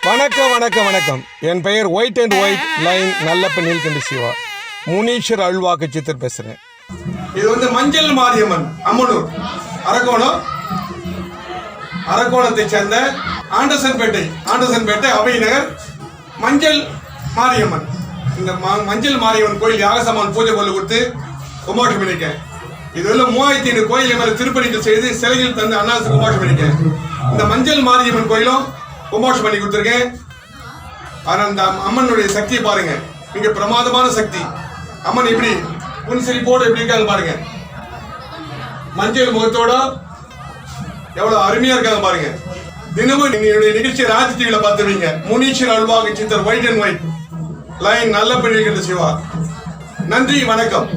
வணக்கம் வணக்கம் வணக்கம். என் பெயர் white and white line Nallappa Neelkanta Siva, Muneeshwar அல்வாக்கு சித்தர் பேசுகிறேன். இது மஞ்சள் மாரியம்மன் அம்மனூர் அரக்கோணத்தை சேர்ந்த ஆண்டர்சன்பேட்டை அபயநகர் மஞ்சள் மாரியம்மன். இந்த மஞ்சள் மாரியம்மன் கோயில் யாகசமான் பூஜை பொருள் கொடுத்து கும்பாஷம் பண்ணியிருக்கேன். இதுல 3500 கோயில் மேலே திருப்பணிகள் செய்து சிலைகள் தந்து அண்ணாசு கும்பாஷம் பண்ணியிருக்கேன். இந்த மஞ்சள் மாரியம்மன் கோயிலும் கும்பாஷம் பண்ணி கொடுத்துருக்கேன். ஆனால் அந்த அம்மனுடைய சக்தியை பாருங்க, இங்க பிரமாதமான சக்தி. அம்மன் எப்படி புன்சிரிப்போடு எப்படி இருக்காங்க பாருங்க, மஞ்சள் முகத்தோட எவ்வளவு அருமையா இருக்காங்க பாருங்க. தினமும் என்னுடைய நிகழ்ச்சி ராஜ் டிவில பார்த்துருவீங்க. முனீஸ்வர் அல்வாக்கு சித்தர் ஒயிட் அண்ட் ஒயிட் லைன் நல்ல பெண்கள் சிவா. நன்றி, வணக்கம்.